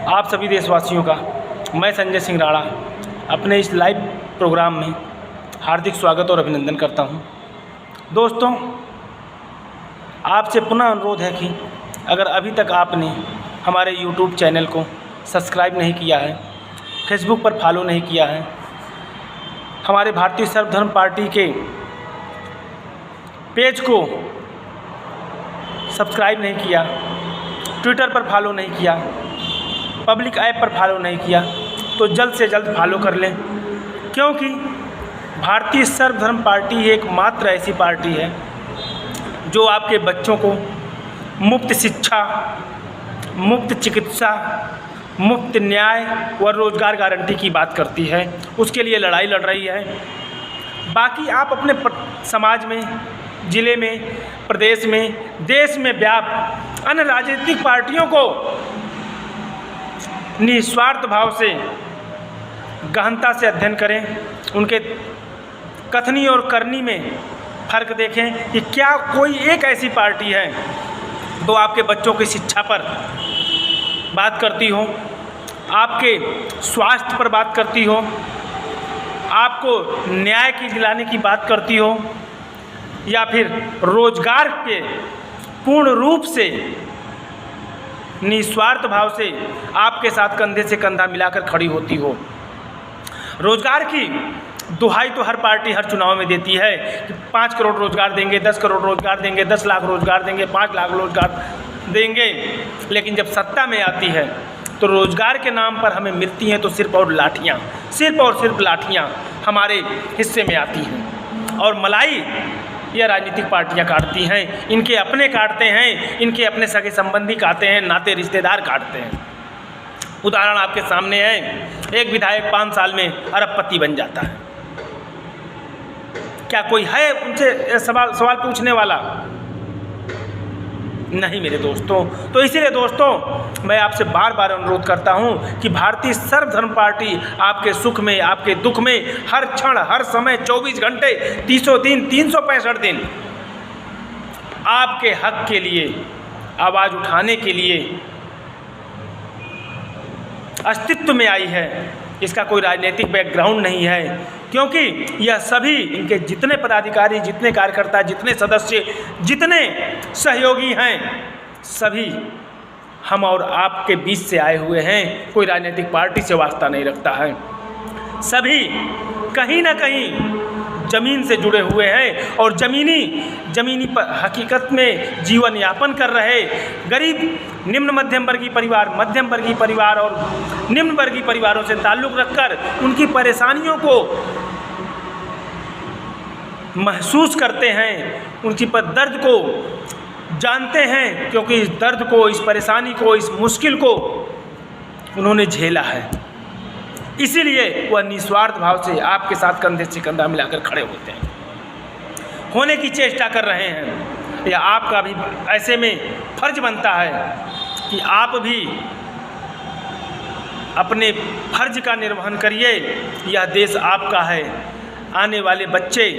आप सभी देशवासियों का मैं संजय सिंह राणा अपने इस लाइव प्रोग्राम में हार्दिक स्वागत और अभिनंदन करता हूं। दोस्तों, आपसे पुनः अनुरोध है कि अगर अभी तक आपने हमारे YouTube चैनल को सब्सक्राइब नहीं किया है, फेसबुक पर फॉलो नहीं किया है, हमारे भारतीय सर्वधर्म पार्टी के पेज को सब्सक्राइब नहीं किया, ट्विटर पर फॉलो नहीं किया, पब्लिक ऐप पर फॉलो नहीं किया, तो जल्द से जल्द फॉलो कर लें, क्योंकि भारतीय सर्वधर्म पार्टी एकमात्र ऐसी पार्टी है जो आपके बच्चों को मुफ्त शिक्षा, मुफ्त चिकित्सा, मुफ्त न्याय व रोजगार गारंटी की बात करती है। उसके लिए लड़ाई लड़ रही है। बाकी आप अपने समाज में, ज़िले में, प्रदेश में, देश में व्याप्त अन्य राजनीतिक पार्टियों को निस्वार्थ भाव से गहनता से अध्ययन करें, उनके कथनी और करनी में फ़र्क देखें कि क्या कोई एक ऐसी पार्टी है तो आपके बच्चों की शिक्षा पर बात करती हो, आपके स्वास्थ्य पर बात करती हो, आपको न्याय की दिलाने की बात करती हो, या फिर रोजगार के पूर्ण रूप से निस्वार्थ भाव से आपके साथ कंधे से कंधा मिलाकर खड़ी होती हो। रोजगार की दुहाई तो हर पार्टी हर चुनाव में देती है कि 5 करोड़ रोजगार देंगे, 10 करोड़ रोजगार देंगे, 10 लाख रोजगार देंगे, 5 लाख रोजगार देंगे, लेकिन जब सत्ता में आती है तो रोजगार के नाम पर हमें मिलती हैं तो सिर्फ और सिर्फ लाठियाँ हमारे हिस्से में आती हैं। और मलाई यह राजनीतिक पार्टियां काटती हैं, इनके अपने काटते हैं, इनके अपने सगे संबंधी काटते हैं, नाते रिश्तेदार काटते हैं। उदाहरण आपके सामने है, एक विधायक 5 साल में अरबपति बन जाता है। क्या कोई है उनसे सवाल पूछने वाला? नहीं मेरे दोस्तों। तो इसीलिए दोस्तों, मैं आपसे बार बार अनुरोध करता हूं कि भारतीय सर्वधर्म पार्टी आपके सुख में, आपके दुख में, हर क्षण, हर समय, 24 घंटे, 300 दिन, 365 दिन आपके हक के लिए आवाज़ उठाने के लिए अस्तित्व में आई है। इसका कोई राजनीतिक बैकग्राउंड नहीं है, क्योंकि यह सभी, इनके जितने पदाधिकारी, जितने कार्यकर्ता, जितने सदस्य, जितने सहयोगी हैं, सभी हम और आपके बीच से आए हुए हैं। कोई राजनीतिक पार्टी से वास्ता नहीं रखता है। सभी कहीं ना कहीं ज़मीन से जुड़े हुए हैं और ज़मीनी हकीकत में जीवन यापन कर रहे गरीब, निम्न मध्यम वर्गीय परिवार, मध्यम वर्गीय परिवार और निम्न वर्गीय परिवारों से ताल्लुक़ रखकर उनकी परेशानियों को महसूस करते हैं, उनकी दर्द को जानते हैं, क्योंकि इस दर्द को, इस परेशानी को, इस मुश्किल को उन्होंने झेला है। इसीलिए वह निस्वार्थ भाव से आपके साथ कंधे से कंधा मिलाकर खड़े होते हैं, होने की चेष्टा कर रहे हैं। या आपका भी ऐसे में फर्ज बनता है कि आप भी अपने फर्ज का निर्वहन करिए। यह देश आपका है, आने वाले बच्चे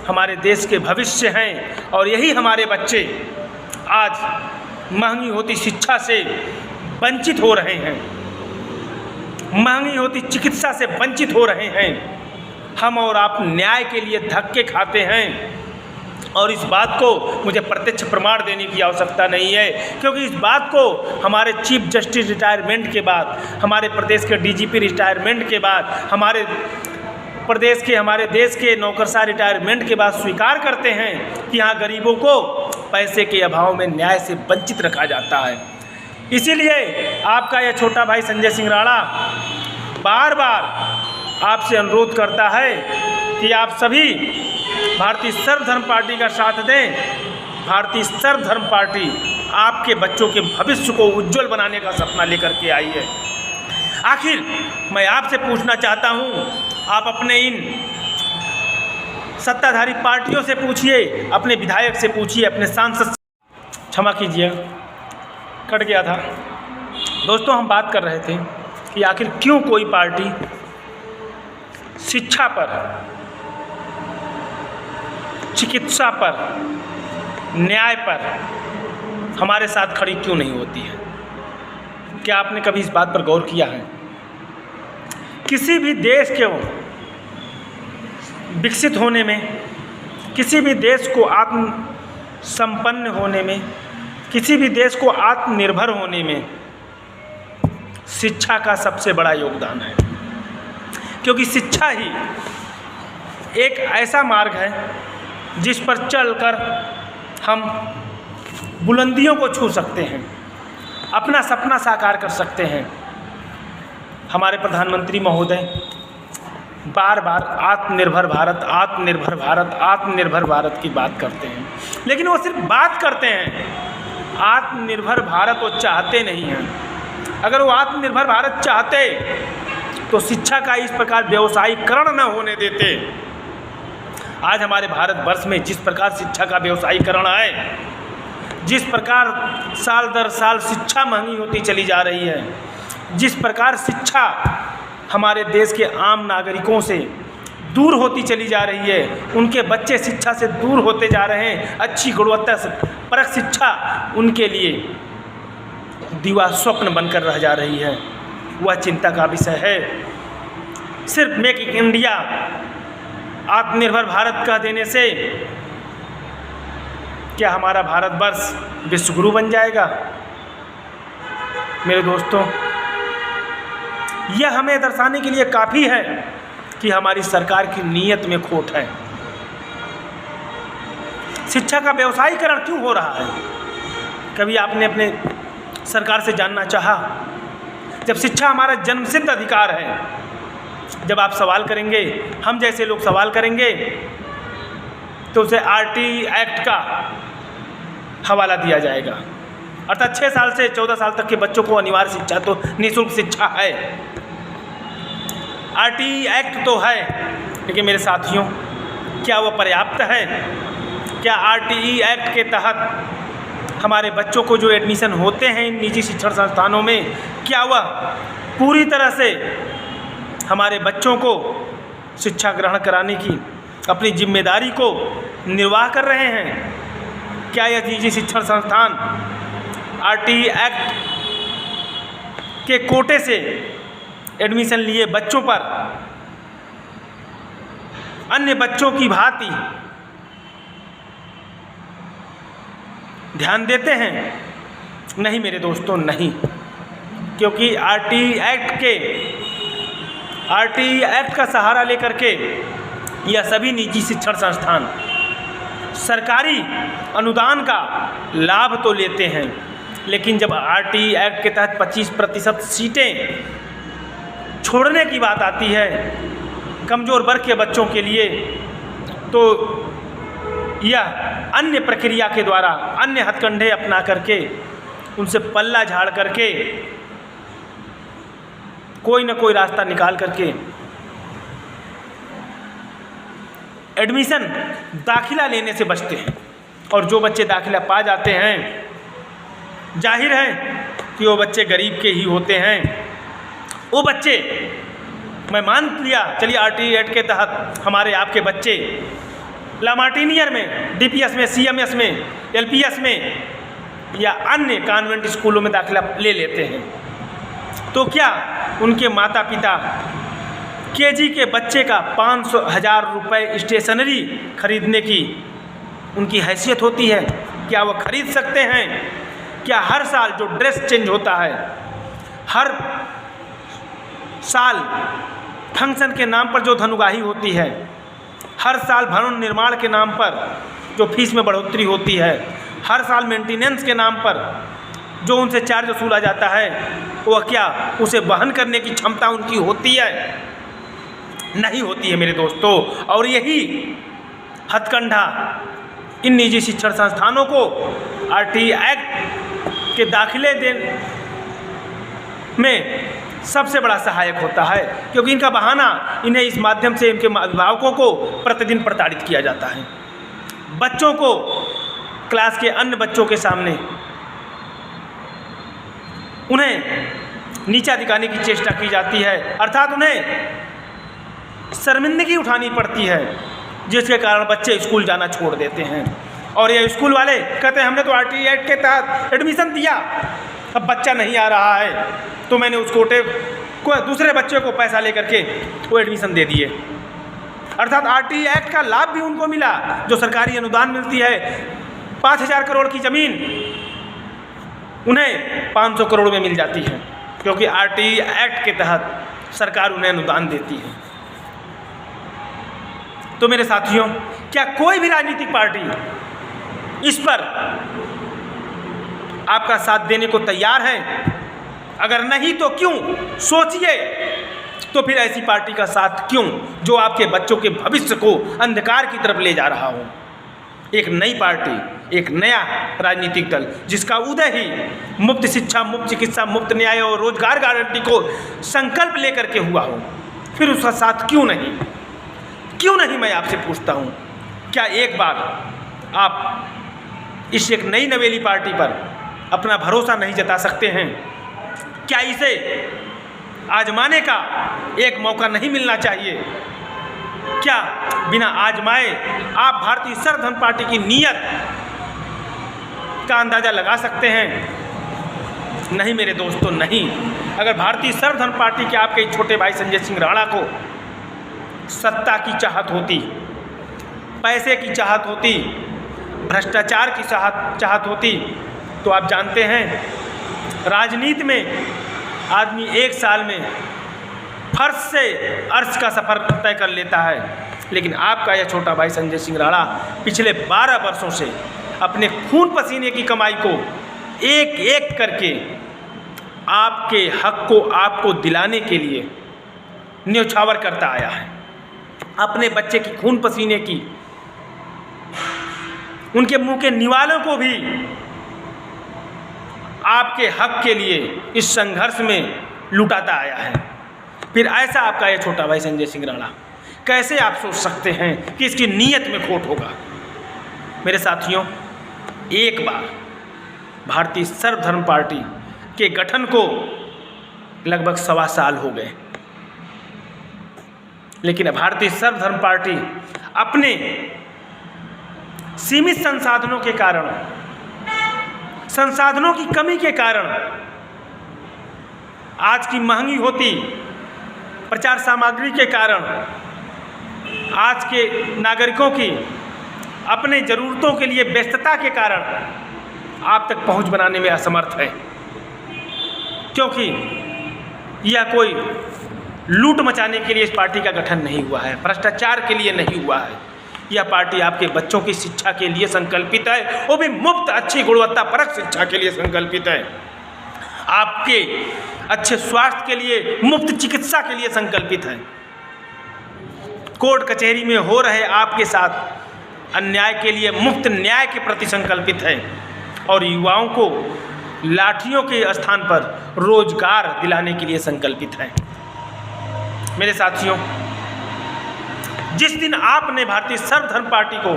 हमारे देश के भविष्य हैं, और यही हमारे बच्चे आज महंगी होती शिक्षा से वंचित हो रहे हैं, महंगी होती चिकित्सा से वंचित हो रहे हैं। हम और आप न्याय के लिए धक्के खाते हैं, और इस बात को मुझे प्रत्यक्ष प्रमाण देने की आवश्यकता नहीं है, क्योंकि इस बात को हमारे चीफ जस्टिस रिटायरमेंट के बाद, हमारे प्रदेश के DGP रिटायरमेंट के बाद, हमारे प्रदेश के, हमारे देश के नौकरशाह रिटायरमेंट के बाद स्वीकार करते हैं कि यहाँ गरीबों को पैसे के अभाव में न्याय से वंचित रखा जाता है। इसीलिए आपका यह छोटा भाई संजय सिंह राणा बार बार आपसे अनुरोध करता है कि आप सभी भारतीय सर्वधर्म पार्टी का साथ दें। भारतीय सर्वधर्म पार्टी आपके बच्चों के भविष्य को उज्जवल बनाने का सपना लेकर के आई है। आखिर मैं आपसे पूछना चाहता हूं, आप अपने इन सत्ताधारी पार्टियों से पूछिए, अपने विधायक से पूछिए, अपने सांसद से। क्षमा कीजिए, कट गया था। दोस्तों, हम बात कर रहे थे कि आखिर क्यों कोई पार्टी शिक्षा पर, चिकित्सा पर, न्याय पर हमारे साथ खड़ी क्यों नहीं होती है। क्या आपने कभी इस बात पर गौर किया है? किसी भी देश के विकसित होने में, किसी भी देश को आत्म संपन्न होने में, किसी भी देश को आत्मनिर्भर होने में शिक्षा का सबसे बड़ा योगदान है। क्योंकि शिक्षा ही एक ऐसा मार्ग है जिस पर चलकर हम बुलंदियों को छू सकते हैं, अपना सपना साकार कर सकते हैं। हमारे प्रधानमंत्री महोदय बार बार आत्मनिर्भर भारत, आत्मनिर्भर भारत, आत्मनिर्भर भारत की बात करते हैं, लेकिन वो सिर्फ बात करते हैं, आत्मनिर्भर भारत वो चाहते नहीं हैं। अगर वो आत्मनिर्भर भारत चाहते तो शिक्षा का इस प्रकार व्यवसायीकरण न होने देते। आज हमारे भारतवर्ष में जिस प्रकार शिक्षा का व्यवसायीकरण है, जिस प्रकार साल दर साल शिक्षा महंगी होती चली जा रही है, जिस प्रकार शिक्षा हमारे देश के आम नागरिकों से दूर होती चली जा रही है, उनके बच्चे शिक्षा से दूर होते जा रहे हैं, अच्छी गुणवत्ता से परक शिक्षा उनके लिए दीवा स्वप्न बनकर रह जा रही है, वह चिंता का विषय है। सिर्फ मेक इन इंडिया, आत्मनिर्भर भारत कह देने से क्या हमारा भारतवर्ष विश्वगुरु बन जाएगा? मेरे दोस्तों, यह हमें दर्शाने के लिए काफ़ी है कि हमारी सरकार की नीयत में खोट है। शिक्षा का व्यवसायीकरण क्यों हो रहा है? कभी आपने अपने सरकार से जानना चाहा? जब शिक्षा हमारा जन्मसिद्ध अधिकार है, जब आप सवाल करेंगे, हम जैसे लोग सवाल करेंगे, तो उसे आरटी एक्ट का हवाला दिया जाएगा। अर्थात 6 साल से 14 साल तक के बच्चों को अनिवार्य शिक्षा तो निःशुल्क शिक्षा है, आरटी एक्ट तो है, लेकिन मेरे साथियों, क्या वह पर्याप्त है? क्या आरटीई एक्ट के तहत हमारे बच्चों को जो एडमिशन होते हैं इन निजी शिक्षण संस्थानों में, क्या वह पूरी तरह से हमारे बच्चों को शिक्षा ग्रहण कराने की अपनी जिम्मेदारी को निर्वाह कर रहे हैं? क्या यह निजी शिक्षण संस्थान आरटीई एक्ट के कोटे से एडमिशन लिए बच्चों पर अन्य बच्चों की भांति ध्यान देते हैं? नहीं मेरे दोस्तों, नहीं। क्योंकि आरटीई एक्ट का सहारा लेकर के यह सभी निजी शिक्षण संस्थान सरकारी अनुदान का लाभ तो लेते हैं, लेकिन जब आरटीई एक्ट के तहत 25% सीटें छोड़ने की बात आती है कमज़ोर वर्ग के बच्चों के लिए, तो यह अन्य प्रक्रिया के द्वारा, अन्य हथकंडे अपना करके, उनसे पल्ला झाड़ करके, कोई न कोई रास्ता निकाल करके एडमिशन दाखिला लेने से बचते हैं। और जो बच्चे दाखिला पा जाते हैं, जाहिर है कि वो बच्चे गरीब के ही होते हैं। वो बच्चे, मैं मान लिया, चलिए आरटीई एक्ट के तहत हमारे आपके बच्चे लामार्टिनियर में, डीपीएस में, सीएमएस में, एलपीएस में या अन्य कॉन्वेंट स्कूलों में दाखिला ले लेते हैं, तो क्या उनके माता पिता केजी के बच्चे का 500,000 रुपये स्टेशनरी खरीदने की उनकी हैसियत होती है? क्या वो खरीद सकते हैं? क्या हर साल जो ड्रेस चेंज होता है, हर साल फंक्शन के नाम पर जो धनुगाही होती है, हर साल भवन निर्माण के नाम पर जो फीस में बढ़ोतरी होती है, हर साल मेंटेनेंस के नाम पर जो उनसे चार्ज वसूला जाता है, वह क्या उसे वहन करने की क्षमता उनकी होती है? नहीं होती है मेरे दोस्तों। और यही हथकंडा इन निजी शिक्षण संस्थानों को आरटीई एक्ट के दाखिले देने में सबसे बड़ा सहायक होता है, क्योंकि इनका बहाना, इन्हें इस माध्यम से इनके अभिभावकों को प्रतिदिन प्रताड़ित किया जाता है। बच्चों को क्लास के अन्य बच्चों के सामने उन्हें नीचा दिखाने की चेष्टा की जाती है, अर्थात उन्हें शर्मिंदगी उठानी पड़ती है, जिसके कारण बच्चे स्कूल जाना छोड़ देते हैं। और ये स्कूल वाले कहते हैं हमने तो आरटीई एक्ट के तहत एडमिशन दिया, अब बच्चा नहीं आ रहा है तो मैंने उस कोटे को दूसरे बच्चे को पैसा लेकर के वो एडमिशन दे दिए। अर्थात आरटीई एक्ट का लाभ भी उनको मिला। जो सरकारी अनुदान मिलती है 5,000 करोड़ की ज़मीन उन्हें 500 करोड़ में मिल जाती है, क्योंकि आरटीई एक्ट के तहत सरकार उन्हें अनुदान देती है। तो मेरे साथियों, क्या कोई भी राजनीतिक पार्टी इस पर आपका साथ देने को तैयार है? अगर नहीं तो क्यों? सोचिए। तो फिर ऐसी पार्टी का साथ क्यों जो आपके बच्चों के भविष्य को अंधकार की तरफ ले जा रहा हो? एक नई पार्टी, एक नया राजनीतिक दल जिसका उदय ही मुफ्त शिक्षा, मुफ्त चिकित्सा, मुफ्त न्याय और रोजगार गारंटी को संकल्प लेकर के हुआ हो, फिर उसका साथ क्यों नहीं? क्यों नहीं, मैं आपसे पूछता हूँ। क्या एक बार आप इस एक नई नवेली पार्टी पर अपना भरोसा नहीं जता सकते हैं? क्या इसे आजमाने का एक मौका नहीं मिलना चाहिए? क्या बिना आजमाए आप भारतीय सर्वधर्म पार्टी की नीयत का अंदाज़ा लगा सकते हैं? नहीं मेरे दोस्तों, नहीं। अगर भारतीय सर्वधर्म पार्टी के आपके छोटे भाई संजय सिंह राणा को सत्ता की चाहत होती, पैसे की चाहत होती, भ्रष्टाचार की चाहत होती, तो आप जानते हैं राजनीति में आदमी एक साल में फर्श से अर्श का सफ़र तय कर लेता है, लेकिन आपका यह छोटा भाई संजय सिंह राणा पिछले 12 वर्षों से अपने खून पसीने की कमाई को एक एक करके आपके हक को आपको दिलाने के लिए न्यौछावर करता आया है। अपने बच्चे की खून पसीने की, उनके मुंह के निवालों को भी आपके हक के लिए इस संघर्ष में लुटाता आया है। फिर ऐसा आपका यह छोटा भाई संजय सिंह राणा, कैसे आप सोच सकते हैं कि इसकी नीयत में खोट होगा? मेरे साथियों, एक बार भारतीय सर्वधर्म पार्टी के गठन को लगभग 1.25 साल हो गए, लेकिन भारतीय सर्वधर्म पार्टी अपने सीमित संसाधनों के कारण, संसाधनों की कमी के कारण, आज की महंगी होती प्रचार सामग्री के कारण, आज के नागरिकों की अपने ज़रूरतों के लिए व्यस्तता के कारण आप तक पहुंच बनाने में असमर्थ है। क्योंकि यह कोई लूट मचाने के लिए इस पार्टी का गठन नहीं हुआ है, भ्रष्टाचार के लिए नहीं हुआ है। यह पार्टी आपके बच्चों की शिक्षा के लिए संकल्पित है, वो भी मुफ्त अच्छी गुणवत्तापरक शिक्षा के लिए संकल्पित है। आपके अच्छे स्वास्थ्य के लिए, मुफ्त चिकित्सा के लिए संकल्पित है। कोर्ट कचहरी में हो रहे आपके साथ अन्याय के लिए मुफ्त न्याय के प्रति संकल्पित है, और युवाओं को लाठियों के स्थान पर रोजगार दिलाने के लिए संकल्पित है। मेरे साथियों, जिस दिन आपने भारतीय सर्वधर्म पार्टी को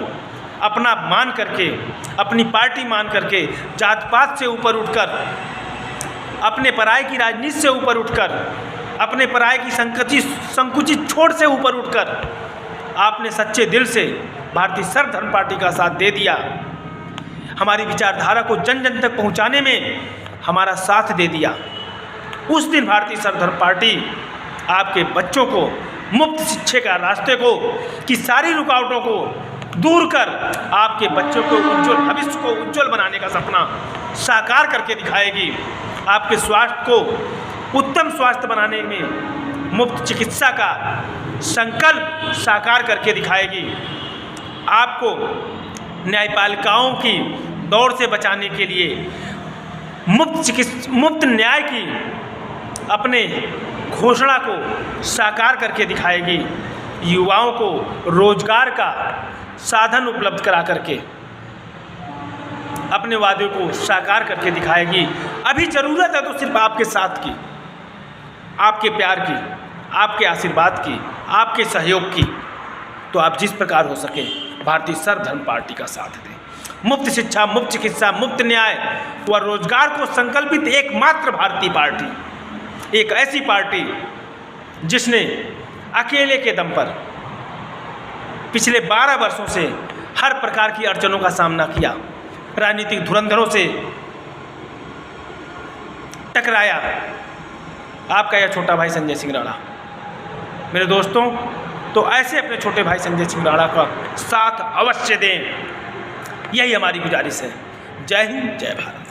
अपना मान करके, अपनी पार्टी मान करके, जात पात से ऊपर उठकर, अपने पराये की राजनीति से ऊपर उठकर, अपने पराये की संकुचित छोड़ से ऊपर उठकर आपने सच्चे दिल से भारतीय सर्वधर्म पार्टी का साथ दे दिया, हमारी विचारधारा को जन जन तक पहुंचाने में हमारा साथ दे दिया, उस दिन भारतीय सर्वधर्म पार्टी आपके बच्चों को मुफ्त शिक्षा का रास्ते को की सारी रुकावटों को दूर कर आपके बच्चों को उज्जवल भविष्य को उज्जवल बनाने का सपना साकार करके दिखाएगी। आपके स्वास्थ्य को उत्तम स्वास्थ्य बनाने में मुफ्त चिकित्सा का संकल्प साकार करके दिखाएगी। आपको न्यायपालिकाओं की दौड़ से बचाने के लिए मुफ्त न्याय की अपने घोषणा को साकार करके दिखाएगी। युवाओं को रोजगार का साधन उपलब्ध करा करके अपने वादे को साकार करके दिखाएगी। अभी ज़रूरत है तो सिर्फ आपके साथ की, आपके प्यार की, आपके आशीर्वाद की, आपके सहयोग की। तो आप जिस प्रकार हो सके भारतीय सर्वधर्म पार्टी का साथ दें। मुफ्त शिक्षा, मुफ्त चिकित्सा, मुफ्त न्याय व रोजगार को संकल्पित एकमात्र भारतीय पार्टी, एक ऐसी पार्टी जिसने अकेले के दम पर पिछले 12 वर्षों से हर प्रकार की अड़चनों का सामना किया, राजनीतिक धुरंधरों से टकराया आपका यह छोटा भाई संजय सिंह राणा। मेरे दोस्तों, तो ऐसे अपने छोटे भाई संजय सिंह राणा का साथ अवश्य दें, यही हमारी गुजारिश है। जय हिंद, जय भारत।